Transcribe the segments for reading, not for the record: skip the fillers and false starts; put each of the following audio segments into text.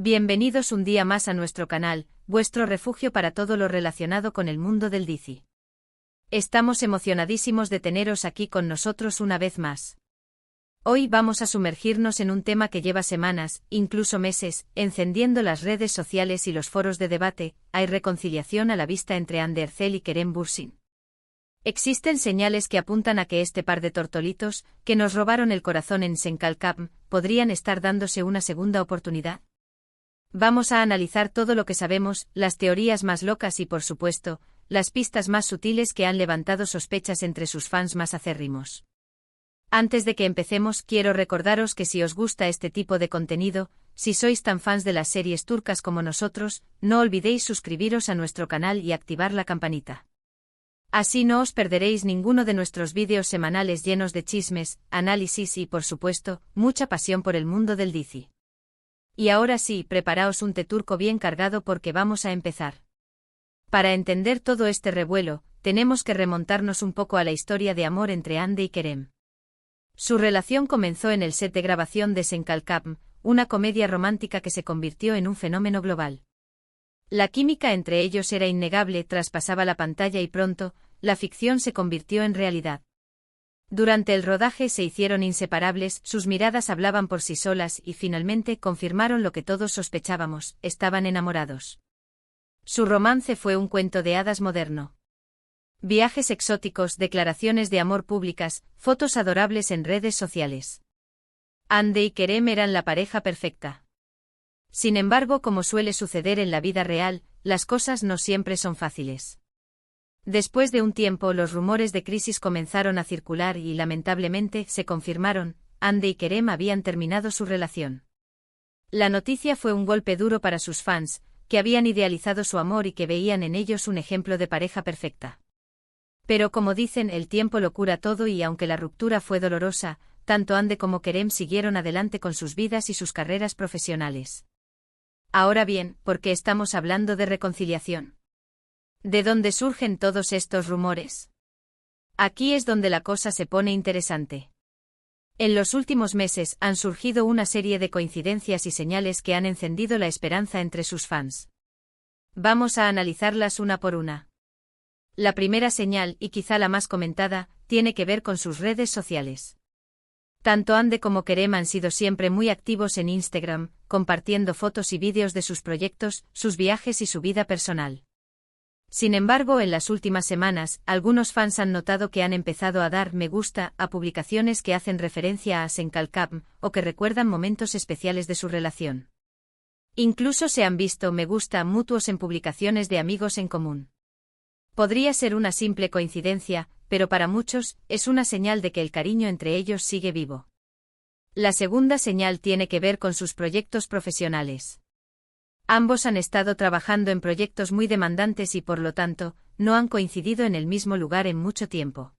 Bienvenidos un día más a nuestro canal, vuestro refugio para todo lo relacionado con el mundo del DC. Estamos emocionadísimos de teneros aquí con nosotros una vez más. Hoy vamos a sumergirnos en un tema que lleva semanas, incluso meses, encendiendo las redes sociales y los foros de debate. Hay reconciliación a la vista entre Ander Ercel y Kerem Bürsin. Existen señales que apuntan a que este par de tortolitos, que nos robaron el corazón en Senkalkam, podrían estar dándose una segunda oportunidad. Vamos a analizar todo lo que sabemos, las teorías más locas y, por supuesto, las pistas más sutiles que han levantado sospechas entre sus fans más acérrimos. Antes de que empecemos, quiero recordaros que si os gusta este tipo de contenido, si sois tan fans de las series turcas como nosotros, no olvidéis suscribiros a nuestro canal y activar la campanita. Así no os perderéis ninguno de nuestros vídeos semanales llenos de chismes, análisis y, por supuesto, mucha pasión por el mundo del DC. Y ahora sí, preparaos un té turco bien cargado porque vamos a empezar. Para entender todo este revuelo, tenemos que remontarnos un poco a la historia de amor entre Hande y Kerem. Su relación comenzó en el set de grabación de Senkalkam, una comedia romántica que se convirtió en un fenómeno global. La química entre ellos era innegable, traspasaba la pantalla y pronto, la ficción se convirtió en realidad. Durante el rodaje se hicieron inseparables, sus miradas hablaban por sí solas y finalmente confirmaron lo que todos sospechábamos, estaban enamorados. Su romance fue un cuento de hadas moderno. Viajes exóticos, declaraciones de amor públicas, fotos adorables en redes sociales. Hande y Kerem eran la pareja perfecta. Sin embargo, como suele suceder en la vida real, las cosas no siempre son fáciles. Después de un tiempo, los rumores de crisis comenzaron a circular y, lamentablemente, se confirmaron. Hande y Kerem habían terminado su relación. La noticia fue un golpe duro para sus fans, que habían idealizado su amor y que veían en ellos un ejemplo de pareja perfecta. Pero como dicen, el tiempo lo cura todo y aunque la ruptura fue dolorosa, tanto Hande como Kerem siguieron adelante con sus vidas y sus carreras profesionales. Ahora bien, ¿por qué estamos hablando de reconciliación? ¿De dónde surgen todos estos rumores? Aquí es donde la cosa se pone interesante. En los últimos meses han surgido una serie de coincidencias y señales que han encendido la esperanza entre sus fans. Vamos a analizarlas una por una. La primera señal, y quizá la más comentada, tiene que ver con sus redes sociales. Tanto Hande como Kerem han sido siempre muy activos en Instagram, compartiendo fotos y vídeos de sus proyectos, sus viajes y su vida personal. Sin embargo, en las últimas semanas, algunos fans han notado que han empezado a dar me gusta a publicaciones que hacen referencia a Senkalkam o que recuerdan momentos especiales de su relación. Incluso se han visto me gusta mutuos en publicaciones de amigos en común. Podría ser una simple coincidencia, pero para muchos, es una señal de que el cariño entre ellos sigue vivo. La segunda señal tiene que ver con sus proyectos profesionales. Ambos han estado trabajando en proyectos muy demandantes y por lo tanto, no han coincidido en el mismo lugar en mucho tiempo.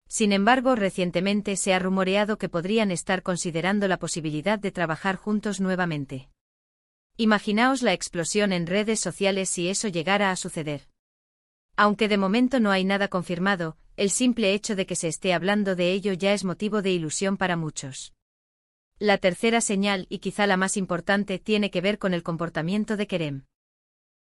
Sin embargo, recientemente se ha rumoreado que podrían estar considerando la posibilidad de trabajar juntos nuevamente. Imaginaos la explosión en redes sociales si eso llegara a suceder. Aunque de momento no hay nada confirmado, el simple hecho de que se esté hablando de ello ya es motivo de ilusión para muchos. La tercera señal, y quizá la más importante, tiene que ver con el comportamiento de Kerem.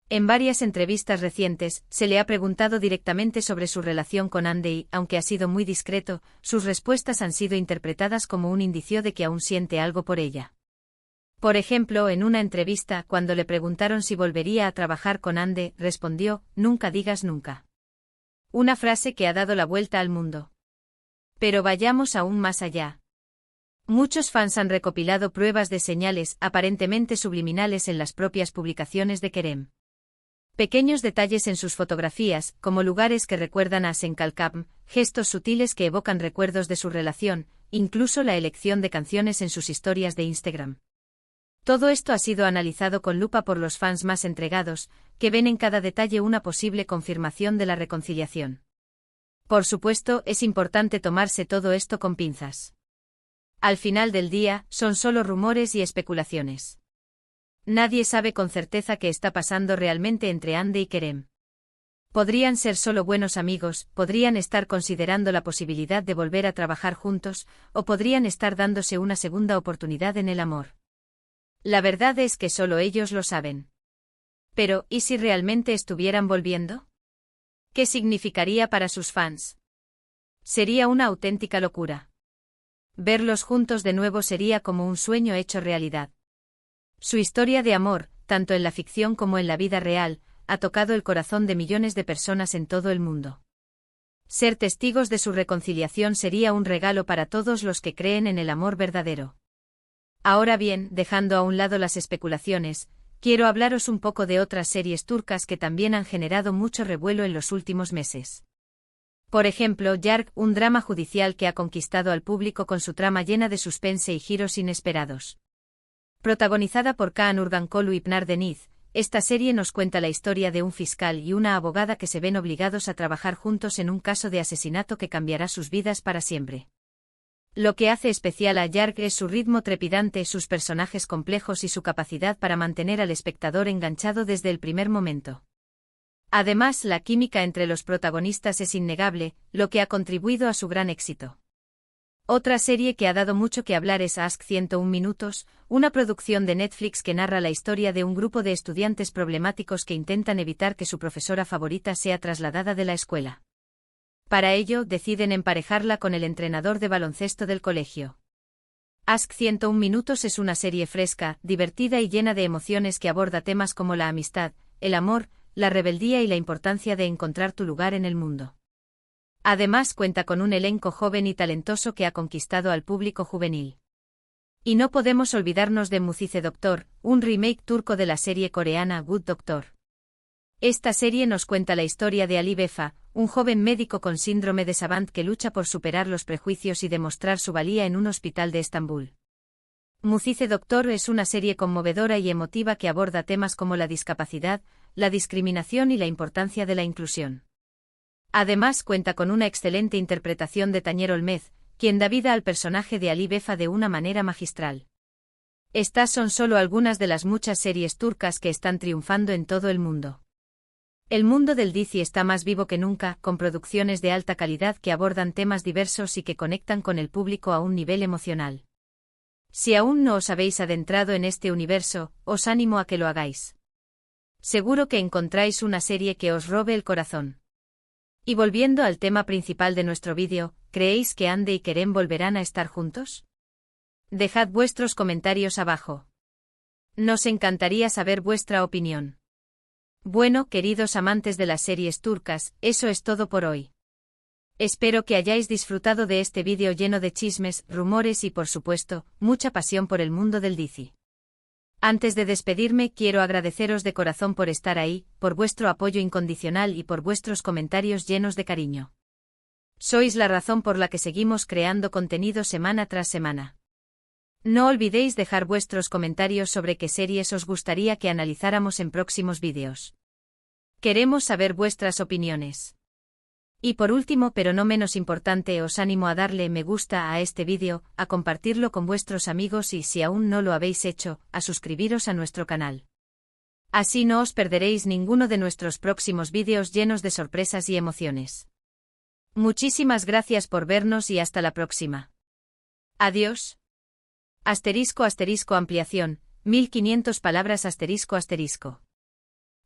En varias entrevistas recientes, se le ha preguntado directamente sobre su relación con Hande y, aunque ha sido muy discreto, sus respuestas han sido interpretadas como un indicio de que aún siente algo por ella. Por ejemplo, en una entrevista, cuando le preguntaron si volvería a trabajar con Hande, respondió, «Nunca digas nunca». Una frase que ha dado la vuelta al mundo. Pero vayamos aún más allá. Muchos fans han recopilado pruebas de señales aparentemente subliminales en las propias publicaciones de Kerem. Pequeños detalles en sus fotografías, como lugares que recuerdan a Senkalkam, gestos sutiles que evocan recuerdos de su relación, incluso la elección de canciones en sus historias de Instagram. Todo esto ha sido analizado con lupa por los fans más entregados, que ven en cada detalle una posible confirmación de la reconciliación. Por supuesto, es importante tomarse todo esto con pinzas. Al final del día, son solo rumores y especulaciones. Nadie sabe con certeza qué está pasando realmente entre Hande y Kerem. Podrían ser solo buenos amigos, podrían estar considerando la posibilidad de volver a trabajar juntos, o podrían estar dándose una segunda oportunidad en el amor. La verdad es que solo ellos lo saben. Pero, ¿y si realmente estuvieran volviendo? ¿Qué significaría para sus fans? Sería una auténtica locura. Verlos juntos de nuevo sería como un sueño hecho realidad. Su historia de amor, tanto en la ficción como en la vida real, ha tocado el corazón de millones de personas en todo el mundo. Ser testigos de su reconciliación sería un regalo para todos los que creen en el amor verdadero. Ahora bien, dejando a un lado las especulaciones, quiero hablaros un poco de otras series turcas que también han generado mucho revuelo en los últimos meses. Por ejemplo, Yargı, un drama judicial que ha conquistado al público con su trama llena de suspense y giros inesperados. Protagonizada por Kaan Urgankolu y Pınar Deniz, esta serie nos cuenta la historia de un fiscal y una abogada que se ven obligados a trabajar juntos en un caso de asesinato que cambiará sus vidas para siempre. Lo que hace especial a Yargı es su ritmo trepidante, sus personajes complejos y su capacidad para mantener al espectador enganchado desde el primer momento. Además, la química entre los protagonistas es innegable, lo que ha contribuido a su gran éxito. Otra serie que ha dado mucho que hablar es Ask 101 Minutos, una producción de Netflix que narra la historia de un grupo de estudiantes problemáticos que intentan evitar que su profesora favorita sea trasladada de la escuela. Para ello, deciden emparejarla con el entrenador de baloncesto del colegio. Ask 101 Minutos es una serie fresca, divertida y llena de emociones que aborda temas como la amistad, el amor, la rebeldía y la importancia de encontrar tu lugar en el mundo. Además cuenta con un elenco joven y talentoso que ha conquistado al público juvenil. Y no podemos olvidarnos de Mucize Doktor, un remake turco de la serie coreana Good Doctor. Esta serie nos cuenta la historia de Ali Befa, un joven médico con síndrome de Savant que lucha por superar los prejuicios y demostrar su valía en un hospital de Estambul. Mucize Doktor es una serie conmovedora y emotiva que aborda temas como la discapacidad, la discriminación y la importancia de la inclusión. Además cuenta con una excelente interpretación de Tañer Olmez, quien da vida al personaje de Ali Befa de una manera magistral. Estas son solo algunas de las muchas series turcas que están triunfando en todo el mundo. El mundo del Dizi está más vivo que nunca, con producciones de alta calidad que abordan temas diversos y que conectan con el público a un nivel emocional. Si aún no os habéis adentrado en este universo, os animo a que lo hagáis. Seguro que encontráis una serie que os robe el corazón. Y volviendo al tema principal de nuestro vídeo, ¿creéis que Hande y Kerem volverán a estar juntos? Dejad vuestros comentarios abajo. Nos encantaría saber vuestra opinión. Bueno, queridos amantes de las series turcas, eso es todo por hoy. Espero que hayáis disfrutado de este vídeo lleno de chismes, rumores y por supuesto, mucha pasión por el mundo del Dizi. Antes de despedirme, quiero agradeceros de corazón por estar ahí, por vuestro apoyo incondicional y por vuestros comentarios llenos de cariño. Sois la razón por la que seguimos creando contenido semana tras semana. No olvidéis dejar vuestros comentarios sobre qué series os gustaría que analizáramos en próximos vídeos. Queremos saber vuestras opiniones. Y por último, pero no menos importante, os animo a darle me gusta a este vídeo, a compartirlo con vuestros amigos y, si aún no lo habéis hecho, a suscribiros a nuestro canal. Así no os perderéis ninguno de nuestros próximos vídeos llenos de sorpresas y emociones. Muchísimas gracias por vernos y hasta la próxima. Adiós. Ampliación, 1500 palabras ***.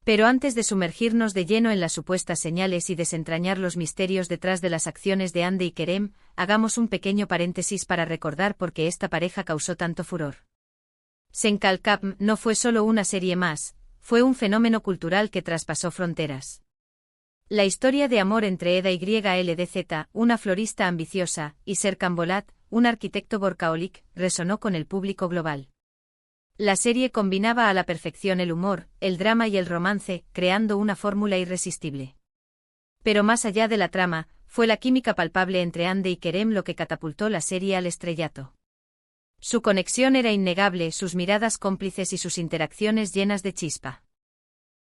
Pero antes de sumergirnos de lleno en las supuestas señales y desentrañar los misterios detrás de las acciones de Hande y Kerem, hagamos un pequeño paréntesis para recordar por qué esta pareja causó tanto furor. Senkalkapm no fue solo una serie más, fue un fenómeno cultural que traspasó fronteras. La historia de amor entre Eda YLDZ, una florista ambiciosa, y Serkan Bolat, un arquitecto workaholic, resonó con el público global. La serie combinaba a la perfección el humor, el drama y el romance, creando una fórmula irresistible. Pero más allá de la trama, fue la química palpable entre Hande y Kerem lo que catapultó la serie al estrellato. Su conexión era innegable, sus miradas cómplices y sus interacciones llenas de chispa.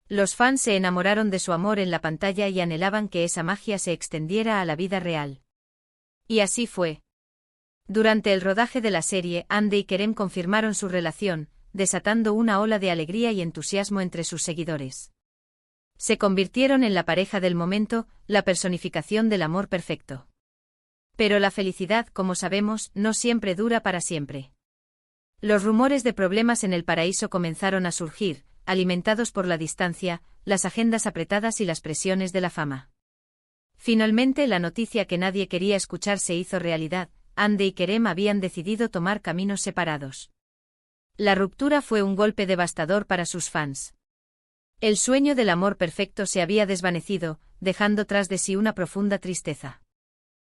Los fans se enamoraron de su amor en la pantalla y anhelaban que esa magia se extendiera a la vida real. Y así fue. Durante el rodaje de la serie, Hande y Kerem confirmaron su relación, desatando una ola de alegría y entusiasmo entre sus seguidores. Se convirtieron en la pareja del momento, la personificación del amor perfecto. Pero la felicidad, como sabemos, no siempre dura para siempre. Los rumores de problemas en el paraíso comenzaron a surgir, alimentados por la distancia, las agendas apretadas y las presiones de la fama. Finalmente la noticia que nadie quería escuchar se hizo realidad: Ande y Kerem habían decidido tomar caminos separados. La ruptura fue un golpe devastador para sus fans. El sueño del amor perfecto se había desvanecido, dejando tras de sí una profunda tristeza.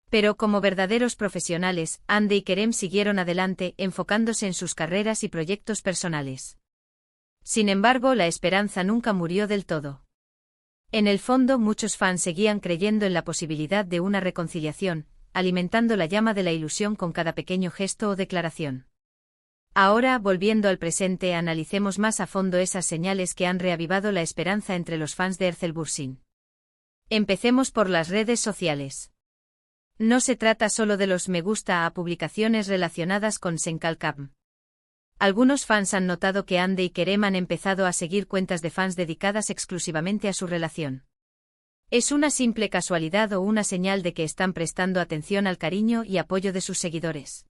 Pero como verdaderos profesionales, Ande y Kerem siguieron adelante, enfocándose en sus carreras y proyectos personales. Sin embargo, la esperanza nunca murió del todo. En el fondo, muchos fans seguían creyendo en la posibilidad de una reconciliación, alimentando la llama de la ilusión con cada pequeño gesto o declaración. Ahora, volviendo al presente, analicemos más a fondo esas señales que han reavivado la esperanza entre los fans de Erzelbursin. Empecemos por las redes sociales. No se trata solo de los me gusta a publicaciones relacionadas con Senkalkam. Algunos fans han notado que Ande y Kerem han empezado a seguir cuentas de fans dedicadas exclusivamente a su relación. ¿Es una simple casualidad o una señal de que están prestando atención al cariño y apoyo de sus seguidores?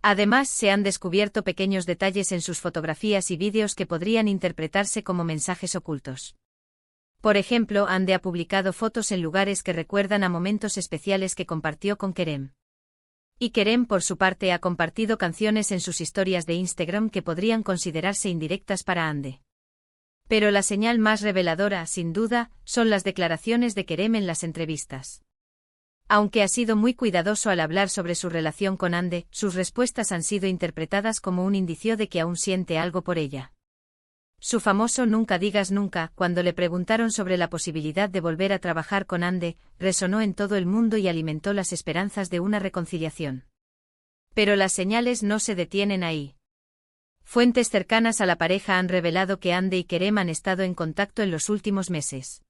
Además, se han descubierto pequeños detalles en sus fotografías y vídeos que podrían interpretarse como mensajes ocultos. Por ejemplo, Ande ha publicado fotos en lugares que recuerdan a momentos especiales que compartió con Kerem. Y Kerem, por su parte, ha compartido canciones en sus historias de Instagram que podrían considerarse indirectas para Ande. Pero la señal más reveladora, sin duda, son las declaraciones de Kerem en las entrevistas. Aunque ha sido muy cuidadoso al hablar sobre su relación con Ande, sus respuestas han sido interpretadas como un indicio de que aún siente algo por ella. Su famoso "nunca digas nunca", cuando le preguntaron sobre la posibilidad de volver a trabajar con Ande, resonó en todo el mundo y alimentó las esperanzas de una reconciliación. Pero las señales no se detienen ahí. Fuentes cercanas a la pareja han revelado que Ande y Kerem han estado en contacto en los últimos meses.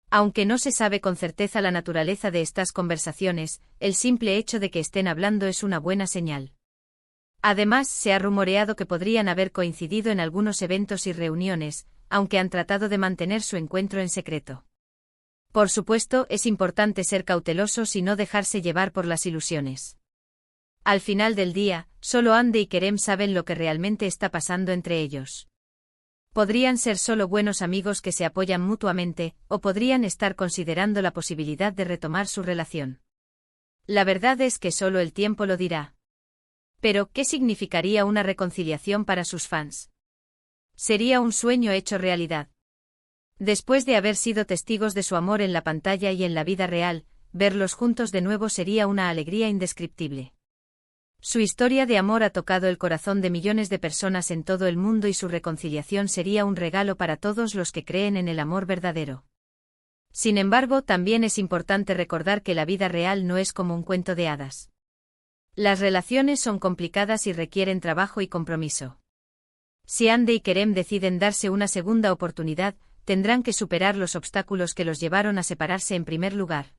Aunque no se sabe con certeza la naturaleza de estas conversaciones, el simple hecho de que estén hablando es una buena señal. Además, se ha rumoreado que podrían haber coincidido en algunos eventos y reuniones, aunque han tratado de mantener su encuentro en secreto. Por supuesto, es importante ser cautelosos y no dejarse llevar por las ilusiones. Al final del día, solo Ande y Kerem saben lo que realmente está pasando entre ellos. Podrían ser solo buenos amigos que se apoyan mutuamente, o podrían estar considerando la posibilidad de retomar su relación. La verdad es que solo el tiempo lo dirá. Pero, ¿qué significaría una reconciliación para sus fans? Sería un sueño hecho realidad. Después de haber sido testigos de su amor en la pantalla y en la vida real, verlos juntos de nuevo sería una alegría indescriptible. Su historia de amor ha tocado el corazón de millones de personas en todo el mundo y su reconciliación sería un regalo para todos los que creen en el amor verdadero. Sin embargo, también es importante recordar que la vida real no es como un cuento de hadas. Las relaciones son complicadas y requieren trabajo y compromiso. Si Ande y Kerem deciden darse una segunda oportunidad, tendrán que superar los obstáculos que los llevaron a separarse en primer lugar.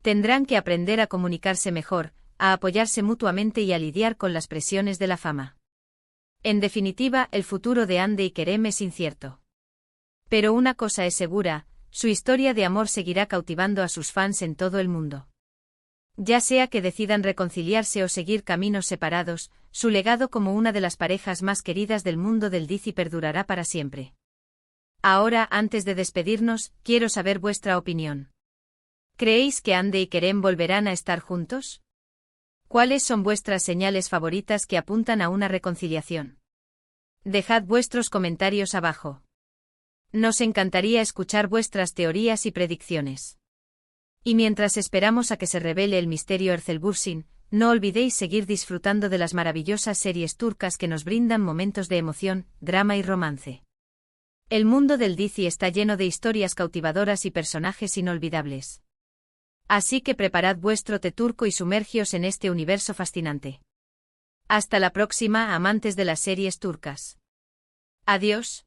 Tendrán que aprender a comunicarse mejor, a apoyarse mutuamente y a lidiar con las presiones de la fama. En definitiva, el futuro de Ande y Kerem es incierto. Pero una cosa es segura: su historia de amor seguirá cautivando a sus fans en todo el mundo. Ya sea que decidan reconciliarse o seguir caminos separados, su legado como una de las parejas más queridas del mundo del Disney perdurará para siempre. Ahora, antes de despedirnos, quiero saber vuestra opinión. ¿Creéis que Ande y Kerem volverán a estar juntos? ¿Cuáles son vuestras señales favoritas que apuntan a una reconciliación? Dejad vuestros comentarios abajo. Nos encantaría escuchar vuestras teorías y predicciones. Y mientras esperamos a que se revele el misterio Erzelbursin, no olvidéis seguir disfrutando de las maravillosas series turcas que nos brindan momentos de emoción, drama y romance. El mundo del Disney está lleno de historias cautivadoras y personajes inolvidables. Así que preparad vuestro té turco y sumergíos en este universo fascinante. Hasta la próxima, amantes de las series turcas. Adiós.